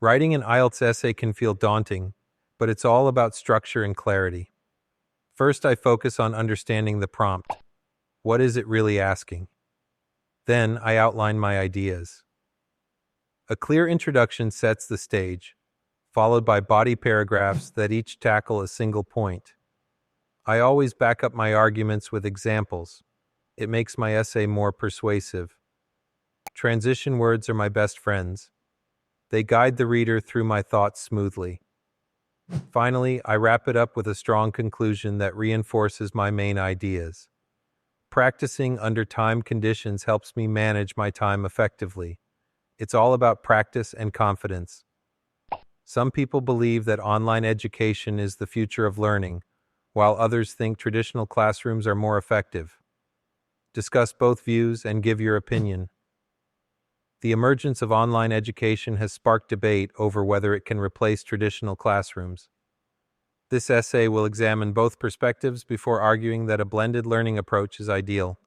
Writing an IELTS essay can feel daunting, but it's all about structure and clarity. First, I focus on understanding the prompt. What is it really asking? Then, I outline my ideas. A clear introduction sets the stage, followed by body paragraphs that each tackle a single point. I always back up my arguments with examples. It makes my essay more persuasive. Transition words are my best friends. They guide the reader through my thoughts smoothly. Finally, I wrap it up with a strong conclusion that reinforces my main ideas. Practicing under time conditions helps me manage my time effectively. It's all about practice and confidence. Some people believe that online education is the future of learning, while others think traditional classrooms are more effective. Discuss both views and give your opinion. The emergence of online education has sparked debate over whether it can replace traditional classrooms. This essay will examine both perspectives before arguing that a blended learning approach is ideal.